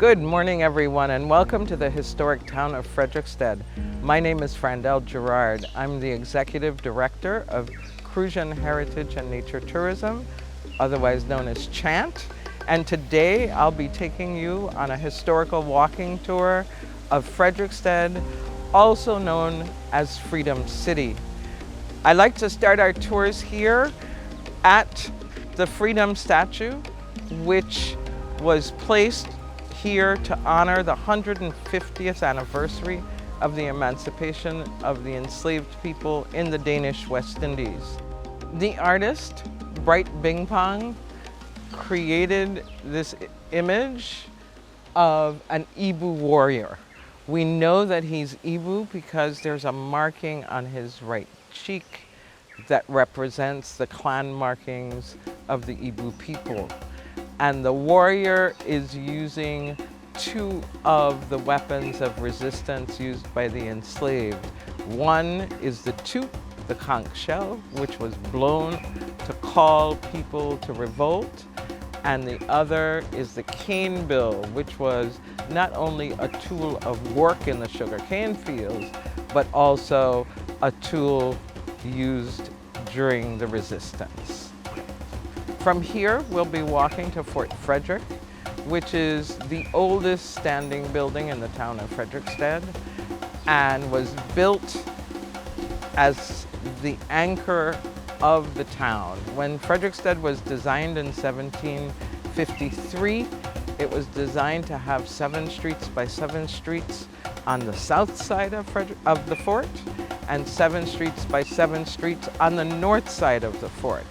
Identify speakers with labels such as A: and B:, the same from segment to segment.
A: Good morning, everyone, and welcome to the historic town of Frederiksted. My name is Frandel Gerard. I'm the Executive Director of Crucian Heritage and Nature Tourism, otherwise known as CHANT. And today I'll be taking you on a historical walking tour of Frederiksted, also known as Freedom City. I like to start our tours here at the Freedom Statue, which was placed here to honor the 150th anniversary of the emancipation of the enslaved people in the Danish West Indies. The artist, Bright Bing Pong, created this image of an Ibu warrior. We know that he's Ibu because there's a marking on his right cheek that represents the clan markings of the Ibu people. And the warrior is using two of the weapons of resistance used by the enslaved. One is the toot, the conch shell, which was blown to call people to revolt. And the other is the cane bill, which was not only a tool of work in the sugarcane fields, but also a tool used during the resistance. From here, we'll be walking to Fort Frederick, which is the oldest standing building in the town of Frederiksted and was built as the anchor of the town. When Frederiksted was designed in 1753, it was designed to have 7 streets by 7 streets on the south side of the fort and 7 streets by 7 streets on the north side of the fort.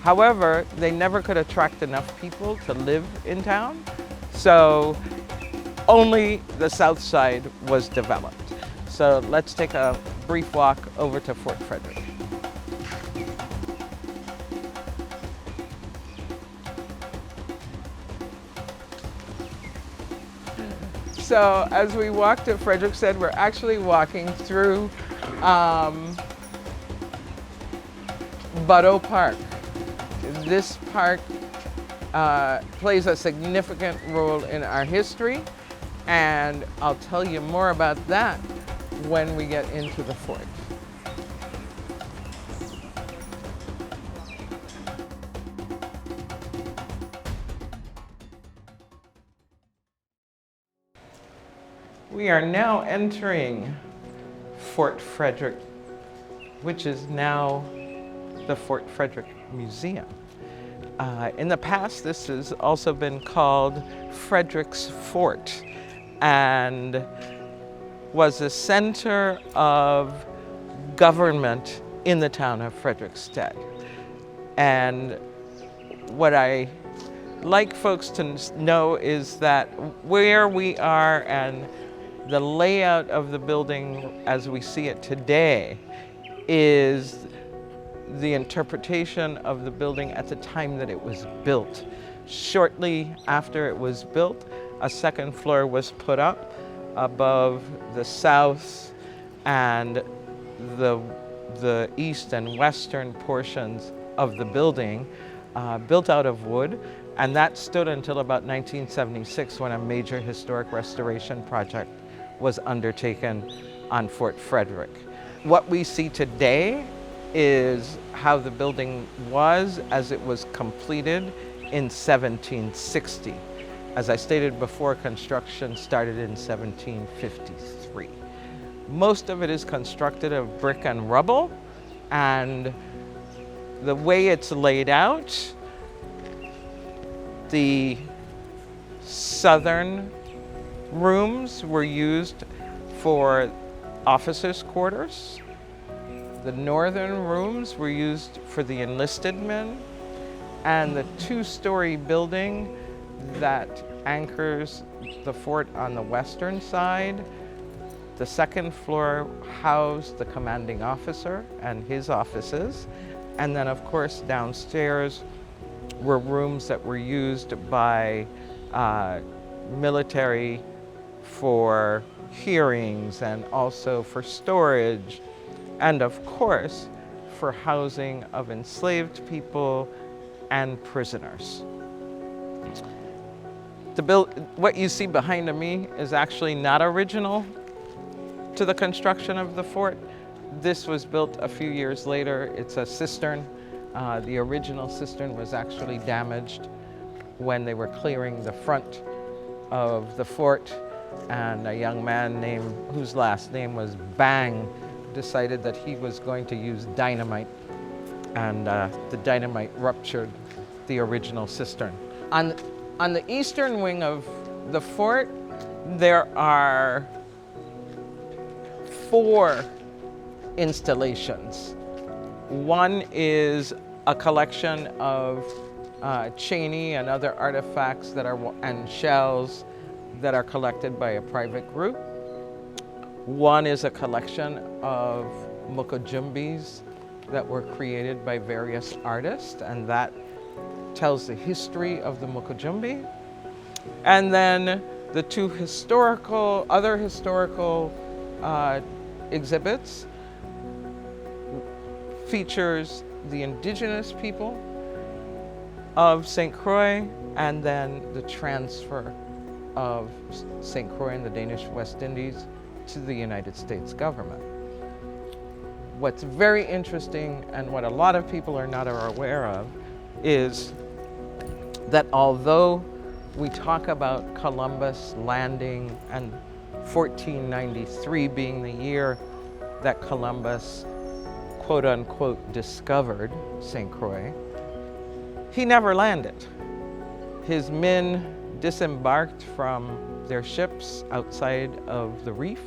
A: However, they never could attract enough people to live in town, so only the south side was developed. So let's take a brief walk over to Fort Frederick. So as we walk to Frederiksted, we're actually walking through Butto Park. This park plays a significant role in our history, and I'll tell you more about that when we get into the fort. We are now entering Fort Frederick, which is now the Fort Frederick Museum. In the past, this has also been called Frederick's Fort and was a center of government in the town of Frederiksted. And what I like folks to know is that where we are and the layout of the building as we see it today is the interpretation of the building at the time that it was built. Shortly after it was built, a second floor was put up above the south and the east and western portions of the building, built out of wood, and that stood until about 1976 when a major historic restoration project was undertaken on Fort Frederick. What we see today is how the building was as it was completed in 1760. As I stated before, construction started in 1753. Most of it is constructed of brick and rubble, and the way it's laid out, the southern rooms were used for officers' quarters. The northern rooms were used for the enlisted men, and the 2-story building that anchors the fort on the western side, the second floor housed the commanding officer and his offices, and then of course downstairs were rooms that were used by military for hearings and also for storage, and of course, for housing of enslaved people and prisoners. what you see behind me is actually not original to the construction of the fort. This was built a few years later. It's a cistern. The original cistern was actually damaged when they were clearing the front of the fort, and a young man whose last name was Bang decided that he was going to use dynamite, and the dynamite ruptured the original cistern. On the eastern wing of the fort, there are 4 installations. One is a collection of Cheney and other artifacts and shells that are collected by a private group. One is a collection of mukujumbis that were created by various artists, and that tells the history of the mukujumbi. And then the 2 other historical exhibits features the Indigenous people of St. Croix, and then the transfer of St. Croix and the Danish West Indies to the United States government. What's very interesting, and what a lot of people are not aware of, is that although we talk about Columbus landing and 1493 being the year that Columbus, quote unquote, discovered St. Croix, he never landed. His men disembarked from their ships outside of the reef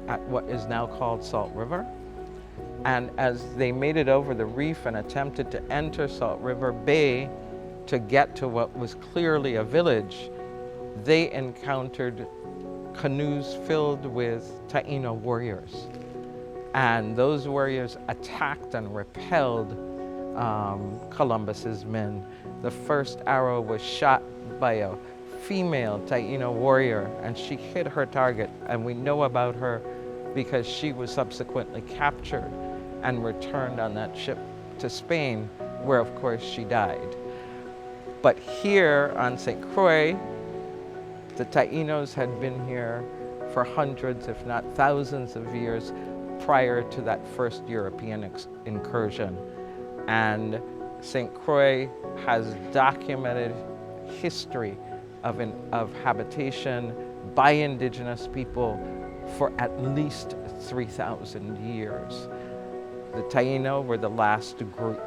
A: at what is now called Salt River. And as they made it over the reef and attempted to enter Salt River Bay to get to what was clearly a village, they encountered canoes filled with Taino warriors. And those warriors attacked and repelled Columbus's men. The first arrow was shot by a female Taino warrior, and she hit her target, and we know about her because she was subsequently captured and returned on that ship to Spain, where of course she died. But here on St. Croix, the Tainos had been here for hundreds, if not thousands of years prior to that first European incursion. And St. Croix has documented history of habitation by Indigenous people for at least 3,000 years. The Taino were the last group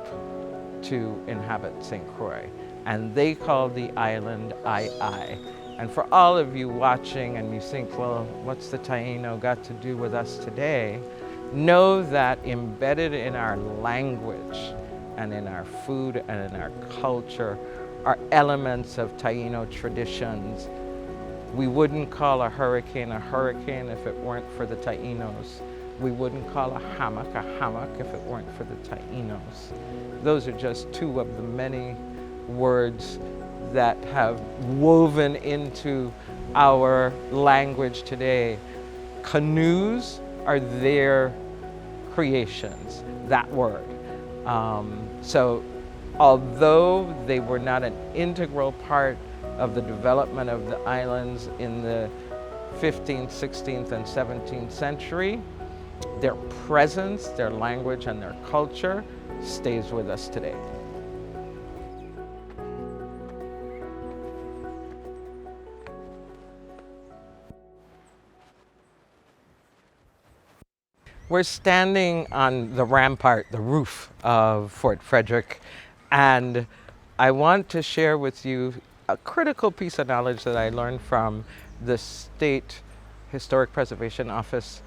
A: to inhabit St. Croix, and they called the island Ai. And for all of you watching and you think, well, what's the Taino got to do with us today? Know that embedded in our language and in our food and in our culture are elements of Taino traditions. We wouldn't call a hurricane if it weren't for the Tainos. We wouldn't call a hammock if it weren't for the Tainos. Those are just 2 of the many words that have woven into our language today. Canoes are their creations, that word. So although they were not an integral part of the development of the islands in the 15th, 16th, and 17th century, their presence, their language, and their culture stays with us today. We're standing on the rampart, the roof of Fort Frederick, and I want to share with you a critical piece of knowledge that I learned from the State Historic Preservation Office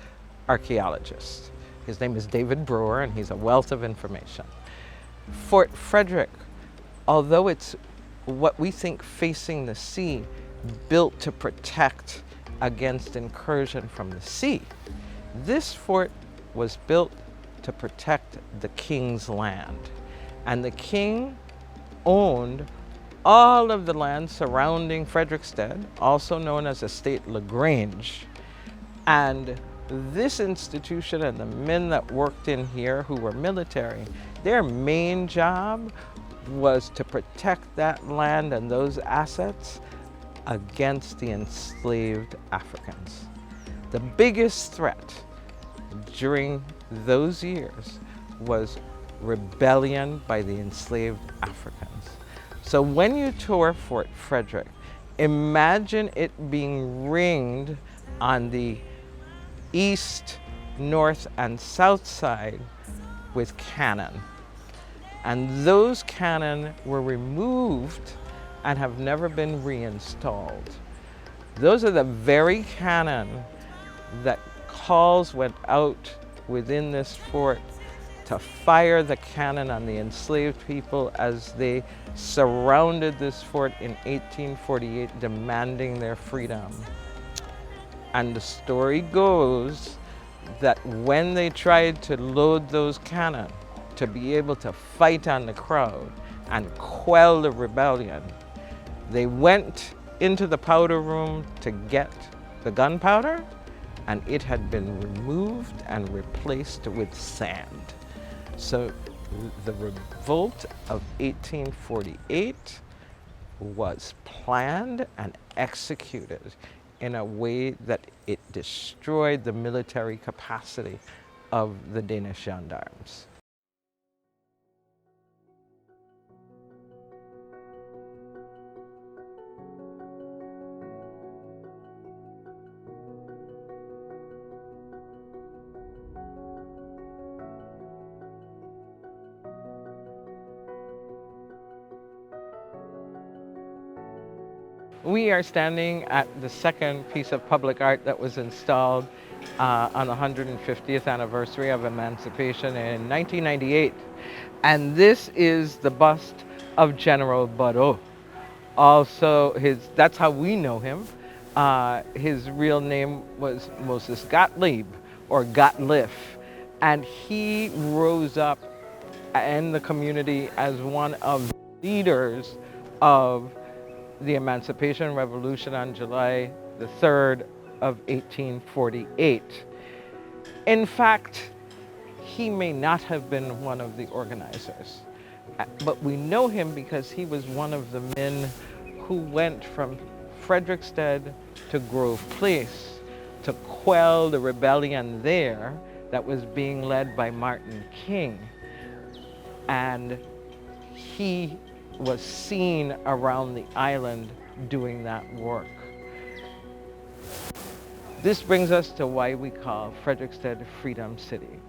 A: archaeologist. His name is David Brewer, and he's a wealth of information. Fort Frederick, although it's what we think facing the sea, built to protect against incursion from the sea, this fort was built to protect the king's land. And the king owned all of the land surrounding Frederiksted, also known as Estate LaGrange. And this institution and the men that worked in here who were military, their main job was to protect that land and those assets against the enslaved Africans. The biggest threat during those years was rebellion by the enslaved Africans. So when you tour Fort Frederick, imagine it being ringed on the east, north, and south side with cannon. And those cannon were removed and have never been reinstalled. Those are the very cannon that calls went out within this fort to fire the cannon on the enslaved people as they surrounded this fort in 1848, demanding their freedom. And the story goes that when they tried to load those cannon to be able to fight on the crowd and quell the rebellion, they went into the powder room to get the gunpowder, and it had been removed and replaced with sand. So the revolt of 1848 was planned and executed in a way that it destroyed the military capacity of the Danish gendarmes. We are standing at the second piece of public art that was installed on the 150th anniversary of emancipation in 1998. And this is the bust of General Badeau. Also, that's how we know him. His real name was Moses Gottlieb, or Gottlieb. And he rose up in the community as one of the leaders of the Emancipation Revolution on July the 3rd of 1848. In fact, he may not have been one of the organizers, but we know him because he was one of the men who went from Frederiksted to Grove Place to quell the rebellion there that was being led by Martin King. And he was seen around the island doing that work. This brings us to why we call Frederiksted Freedom City.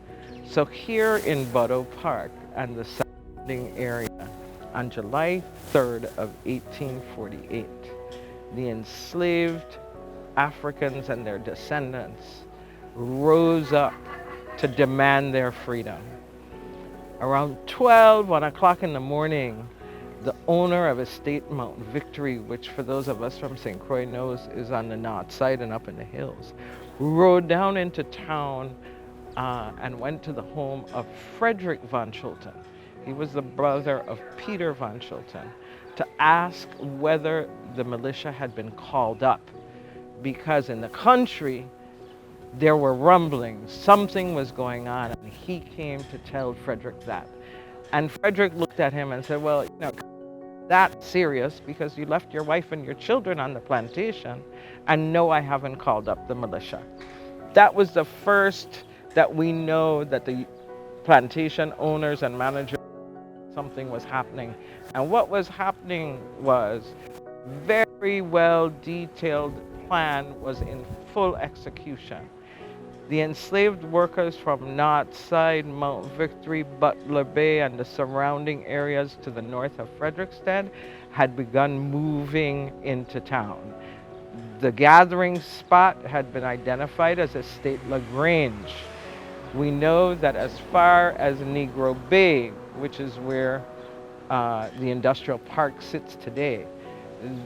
A: So here in Badeau Park and the surrounding area, on July 3rd of 1848, the enslaved Africans and their descendants rose up to demand their freedom. Around 1 o'clock in the morning, the owner of estate Mount Victory, which for those of us from St. Croix knows is on the north side and up in the hills, rode down into town and went to the home of Frederick von Schulten. He was the brother of Peter von Schulten, to ask whether the militia had been called up, because in the country there were rumblings, something was going on, and he came to tell Frederick that. And Frederick looked at him and said, well, you know, that's serious because you left your wife and your children on the plantation, and no, I haven't called up the militia. That was the first that we know that the plantation owners and managers, something was happening. And what was happening was very well detailed plan was in full execution. The enslaved workers from North Side, Mount Victory, Butler Bay, and the surrounding areas to the north of Frederiksted had begun moving into town. The gathering spot had been identified as Estate LaGrange. We know that as far as Negro Bay, which is where the industrial park sits today,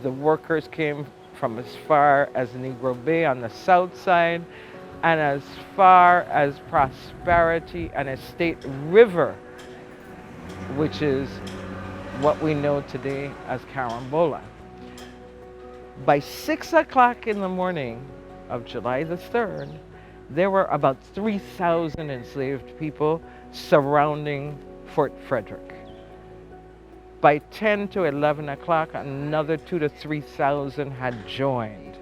A: the workers came from as far as Negro Bay on the south side, and as far as Prosperity and Estate River, which is what we know today as Carambola. By 6 o'clock in the morning of July the 3rd, there were about 3,000 enslaved people surrounding Fort Frederick. By 10 to 11 o'clock, another 2,000 to 3,000 had joined.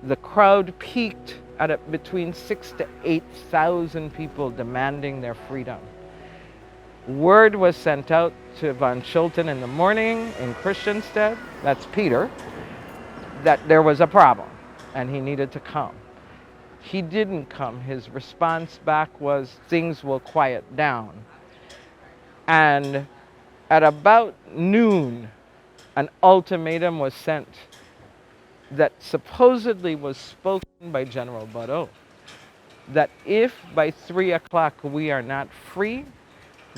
A: The crowd peaked at between 6,000 to 8,000 people demanding their freedom. Word was sent out to Van Schulten in the morning in Christiansted, that's Peter, that there was a problem and he needed to come. He didn't come. His response back was, things will quiet down. And at about noon, an ultimatum was sent that supposedly was spoken by General Badeau, that if by 3 o'clock we are not free,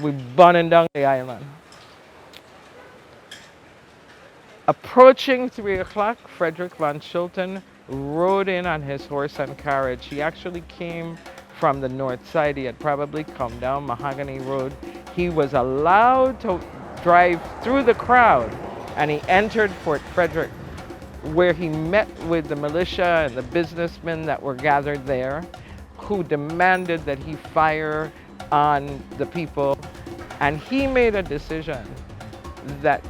A: we burn down the island. Approaching 3 o'clock, Frederick Van Schulten rode in on his horse and carriage. He actually came from the north side. He had probably come down Mahogany Road. He was allowed to drive through the crowd, and he entered Fort Frederick, where he met with the militia and the businessmen that were gathered there, who demanded that he fire on the people. And he made a decision that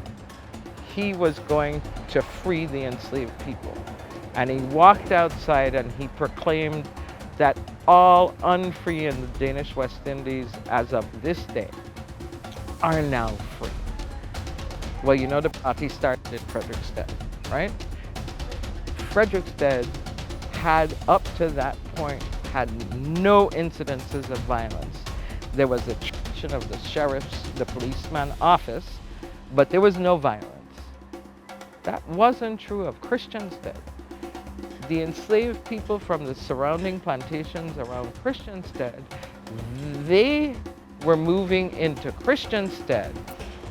A: he was going to free the enslaved people. And he walked outside and he proclaimed that all unfree in the Danish West Indies as of this day are now free. Well, you know the party started in Frederiksted, right? Frederiksted had, up to that point, had no incidences of violence. There was a attrition of the sheriff's, the policeman office, but there was no violence. That wasn't true of Christiansted. The enslaved people from the surrounding plantations around Christiansted, they were moving into Christiansted,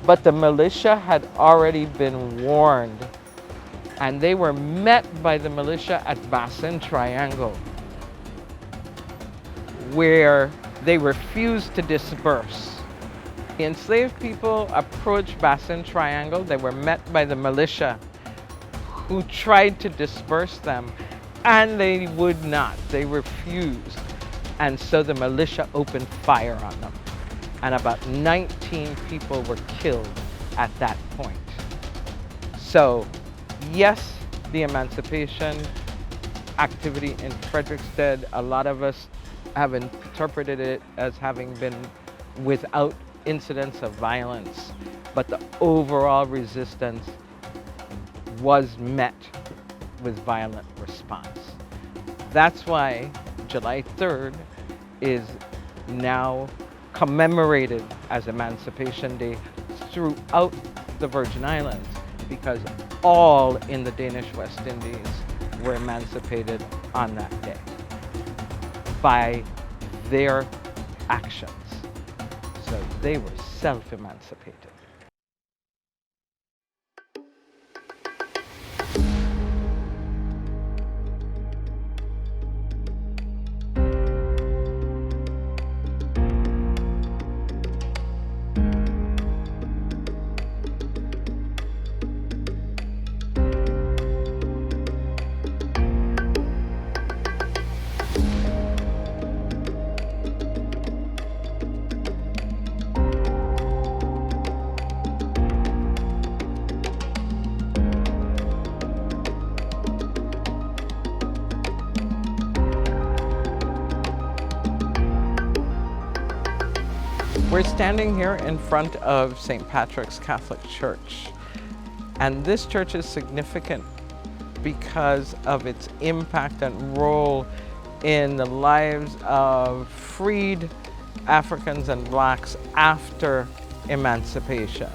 A: but the militia had already been warned, and they were met by the militia at Bassin Triangle, where they refused to disperse. The enslaved people approached Bassin Triangle. They were met by the militia, who tried to disperse them, and they would not. They refused. And so the militia opened fire on them. And about 19 people were killed at that point. So, yes, the emancipation activity in Frederiksted, a lot of us have interpreted it as having been without incidents of violence, but the overall resistance was met with violent response. That's why July 3rd is now commemorated as Emancipation Day throughout the Virgin Islands, because all in the Danish West Indies were emancipated on that day by their actions. So they were self-emancipated. We're standing here in front of St. Patrick's Catholic Church, and this church is significant because of its impact and role in the lives of freed Africans and blacks after emancipation.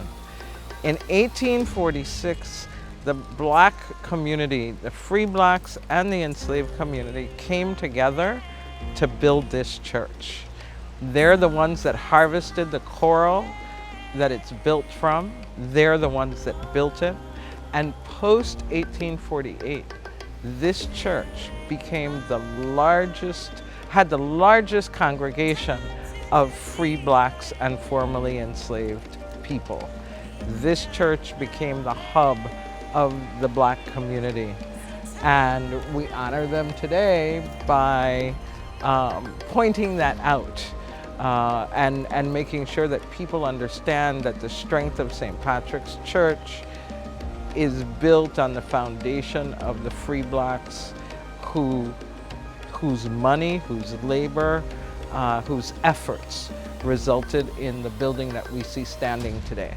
A: In 1846, the black community, the free blacks and the enslaved community came together to build this church. They're the ones that harvested the coral that it's built from. They're the ones that built it. And post 1848, this church became the largest, had the largest congregation of free blacks and formerly enslaved people. This church became the hub of the black community. And we honor them today by pointing that out. and making sure that people understand that the strength of St. Patrick's Church is built on the foundation of the free blacks whose money, whose labor, whose efforts resulted in the building that we see standing today.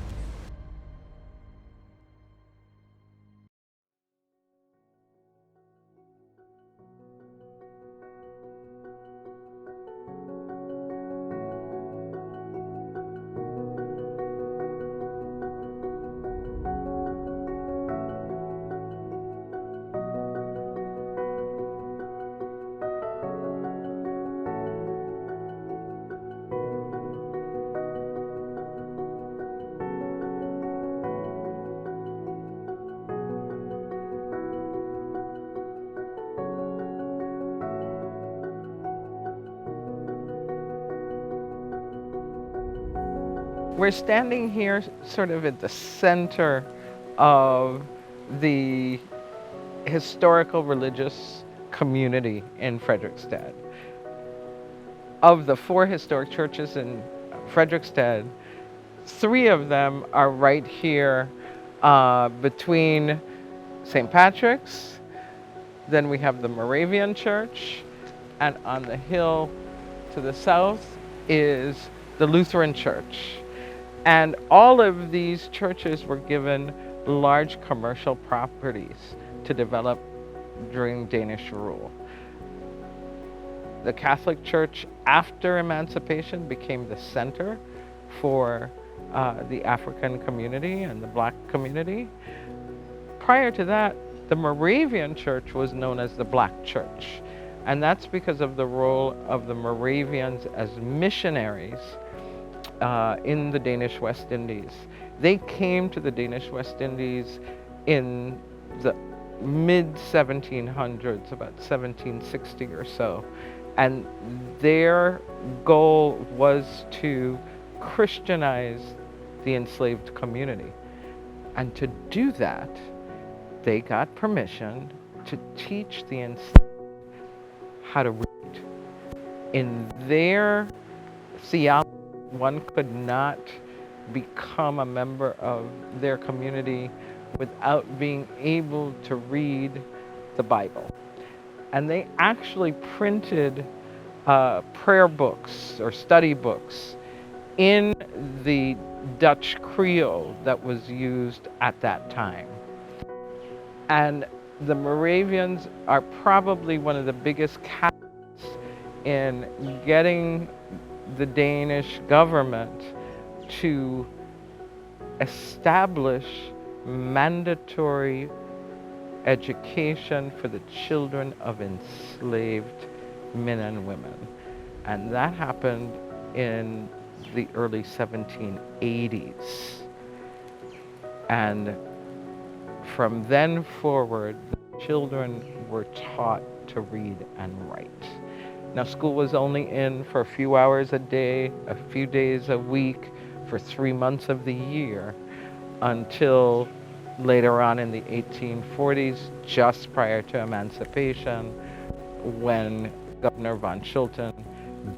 A: We're standing here sort of at the center of the historical religious community in Frederiksted. Of the 4 historic churches in Frederiksted, 3 of them are right here between St. Patrick's, then we have the Moravian Church, and on the hill to the south is the Lutheran Church. And all of these churches were given large commercial properties to develop during Danish rule. The Catholic Church, after emancipation, became the center for the African community and the Black community. Prior to that, the Moravian Church was known as the Black Church. And that's because of the role of the Moravians as missionaries in the Danish West Indies. They came to the Danish West Indies in the mid-1700s, about 1760 or so. And their goal was to Christianize the enslaved community. And to do that, they got permission to teach the enslaved how to read. In their theology, one could not become a member of their community without being able to read the Bible. And they actually printed prayer books or study books in the Dutch Creole that was used at that time. And the Moravians are probably one of the biggest catalysts in getting the Danish government to establish mandatory education for the children of enslaved men and women. And that happened in the early 1780s. And from then forward, the children were taught to read and write. Now, school was only in for a few hours a day, a few days a week, for 3 months of the year, until later on in the 1840s, just prior to emancipation, when Governor von Schulten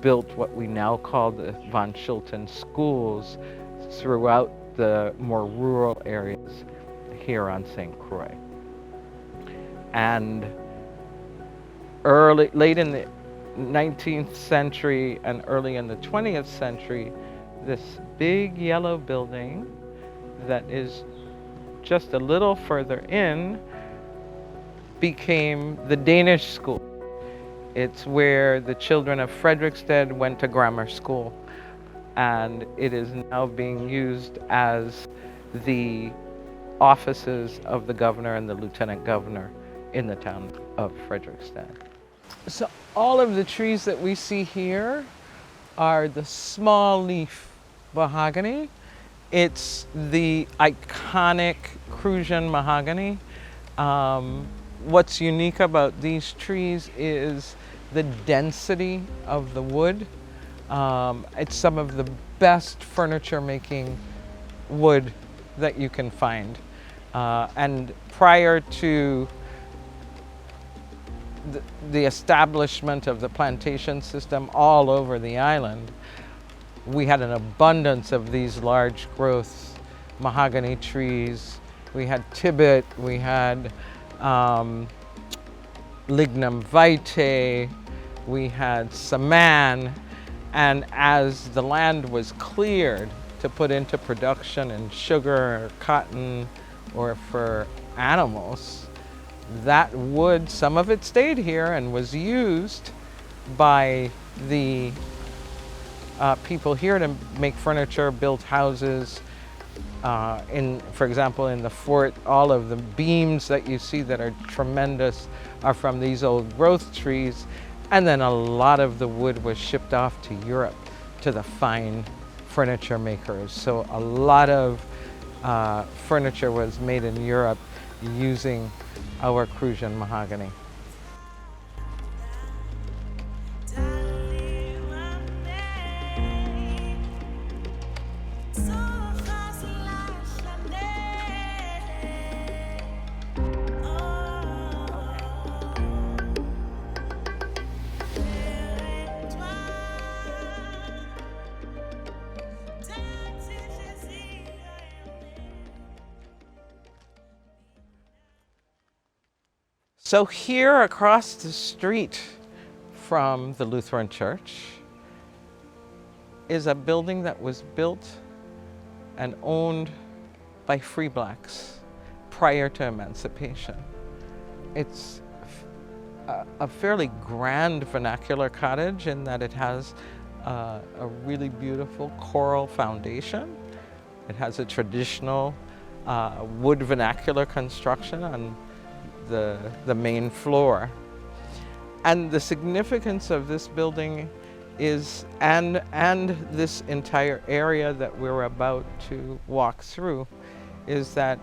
A: built what we now call the von Schulten schools throughout the more rural areas here on St. Croix. And late in the 19th century and early in the 20th century, this big yellow building that is just a little further in became the Danish school. It's where the children of Frederiksted went to grammar school, and it is now being used as the offices of the governor and the lieutenant governor in the town of Frederiksted. So all of the trees that we see here are the small leaf mahogany. It's the iconic Croix mahogany. What's unique about these trees is the density of the wood. It's some of the best furniture making wood that you can find. And prior to the establishment of the plantation system all over the island, we had an abundance of these large growth mahogany trees. We had Tibet, we had Lignum vitae, we had Saman, and as the land was cleared to put into production in sugar or cotton or for animals, that wood, some of it stayed here and was used by the people here to make furniture, build houses. For example, in the fort, all of the beams that you see that are tremendous are from these old growth trees. And then a lot of the wood was shipped off to Europe to the fine furniture makers. So a lot of furniture was made in Europe using our Crucian mahogany. So here across the street from the Lutheran Church is a building that was built and owned by free blacks prior to emancipation. It's a fairly grand vernacular cottage in that it has a really beautiful coral foundation. It has a traditional wood vernacular construction on the main floor. And the significance of this building is, and this entire area that we're about to walk through, is that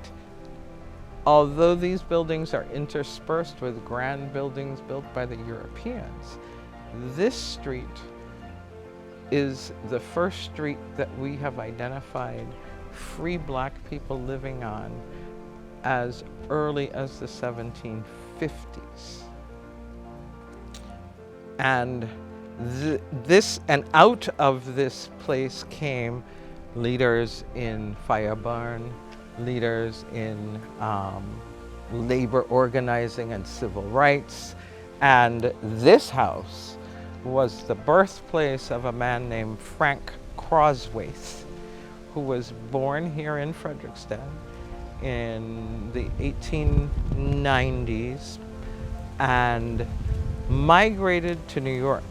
A: although these buildings are interspersed with grand buildings built by the Europeans, this street is the first street that we have identified free black people living on as early as the 1750s. And out of this place came leaders in fire barn, leaders in labor organizing and civil rights. And this house was the birthplace of a man named Frank Croix, who was born here in Frederiksted in the 1890s and migrated to New York,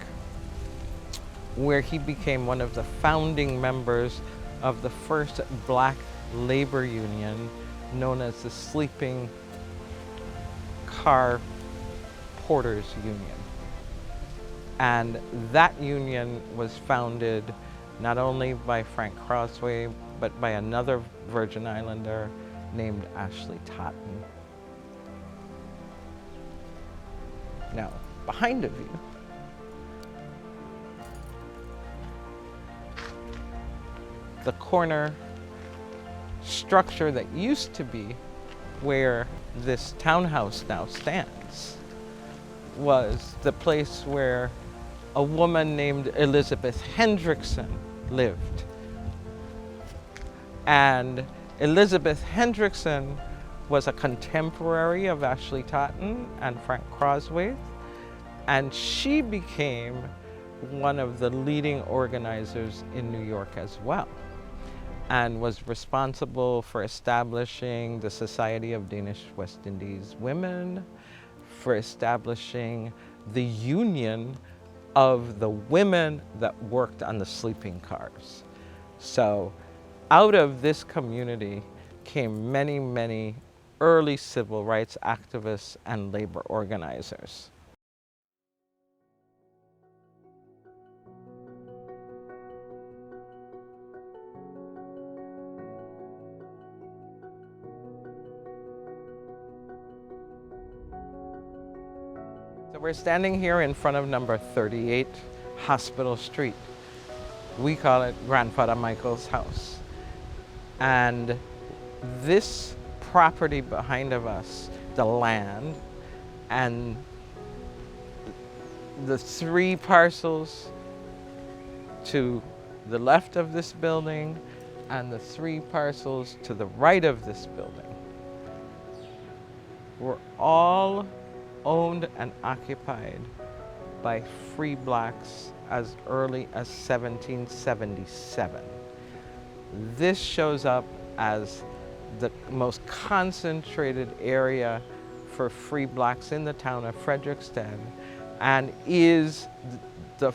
A: where he became one of the founding members of the first black labor union known as the Sleeping Car Porters Union. And that union was founded not only by Frank Croix, but by another Virgin Islander named Ashley Totten. Now, behind of you, the corner structure that used to be where this townhouse now stands was the place where a woman named Elizabeth Hendrickson lived. And Elizabeth Hendrickson was a contemporary of Ashley Totten and Frank Croix, and she became one of the leading organizers in New York as well, and was responsible for establishing the Society of Danish West Indies Women, for establishing the union of the women that worked on the sleeping cars. So out of this community came many, many early civil rights activists and labor organizers. So we're standing here in front of number 38 Hospital Street. We call it Grandfather Michael's house. And this property behind of us, the land, and the 3 parcels to the left of this building and the 3 parcels to the right of this building were all owned and occupied by free blacks as early as 1777. This shows up as the most concentrated area for free blacks in the town of Frederiksted, and is the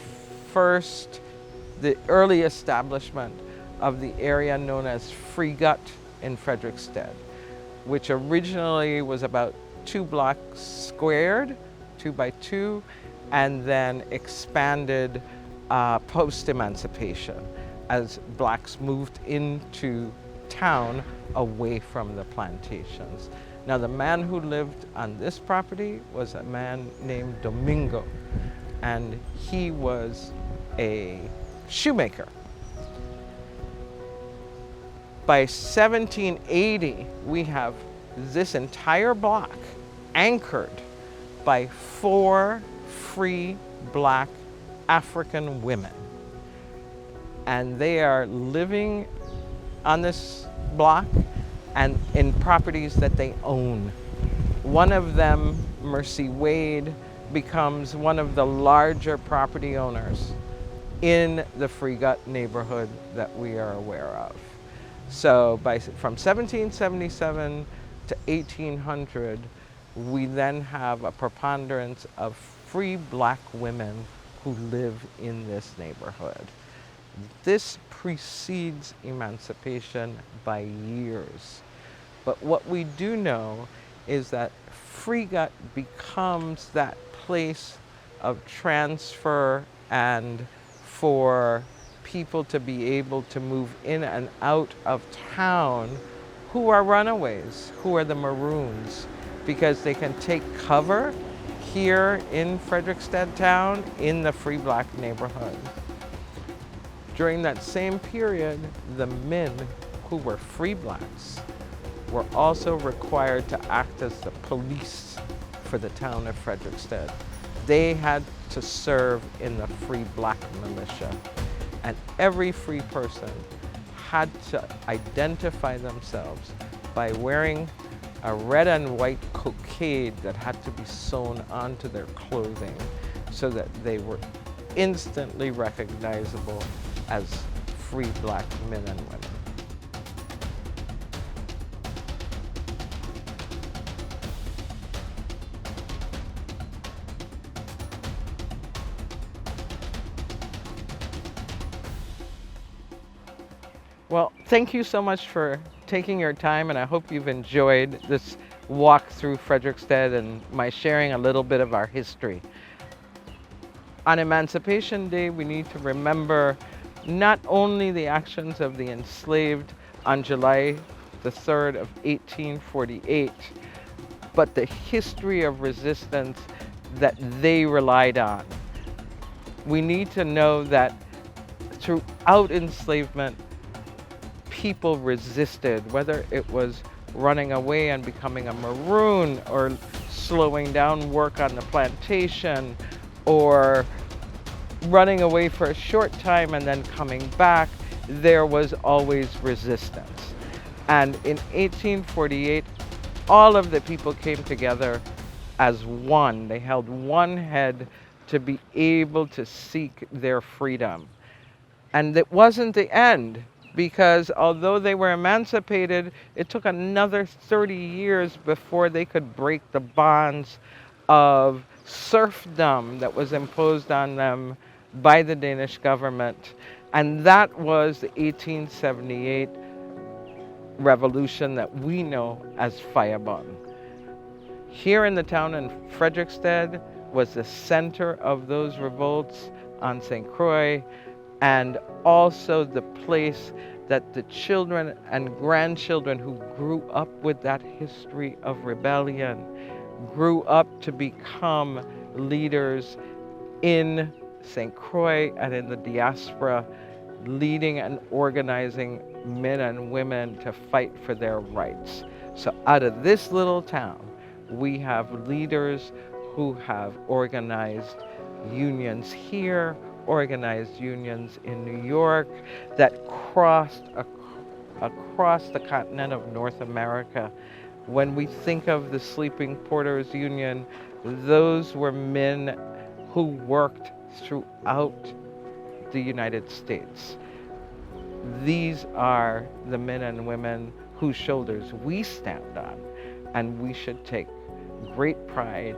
A: early establishment of the area known as Frederick in Frederiksted, which originally was about 2 blocks squared, 2 by 2, and then expanded post-emancipation as blacks moved into town away from the plantations. Now, the man who lived on this property was a man named Domingo, and he was a shoemaker. By 1780, we have this entire block anchored by 4 free black African women. And they are living on this block and in properties that they own. One of them, Mercy Wade, becomes one of the larger property owners in the Frederick neighborhood that we are aware of. So from 1777 to 1800, we then have a preponderance of free black women who live in this neighborhood. This precedes emancipation by years. But what we do know is that Frederick becomes that place of transfer and for people to be able to move in and out of town who are runaways, who are the Maroons, because they can take cover here in Frederiksted town in the free black neighborhood. During that same period, the men who were free blacks were also required to act as the police for the town of Frederiksted. They had to serve in the free black militia, and every free person had to identify themselves by wearing a red and white cockade that had to be sewn onto their clothing so that they were instantly recognizable as free black men and women. Well, thank you so much for taking your time, and I hope you've enjoyed this walk through Frederiksted and my sharing a little bit of our history. On Emancipation Day, we need to remember not only the actions of the enslaved on July the 3rd of 1848, but the history of resistance that they relied on. We need to know that throughout enslavement, people resisted, whether it was running away and becoming a Maroon, or slowing down work on the plantation, or running away for a short time and then coming back. There was always resistance. And in 1848, all of the people came together as one. They held one head to be able to seek their freedom. And it wasn't the end, because although they were emancipated, it took another 30 years before they could break the bonds of serfdom that was imposed on them by the Danish government. And that was the 1878 revolution that we know as Firebomb. Here in the town in Frederiksted was the center of those revolts on St. Croix, and also the place that the children and grandchildren who grew up with that history of rebellion grew up to become leaders in St. Croix and in the diaspora, leading and organizing men and women to fight for their rights. So out of this little town, we have leaders who have organized unions here, organized unions in New York that crossed across the continent of North America. When we think of the Sleeping Porters Union, those were men who worked throughout the United States. These are the men and women whose shoulders we stand on, and we should take great pride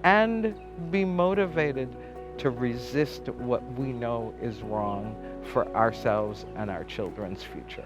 A: and be motivated to resist what we know is wrong for ourselves and our children's future.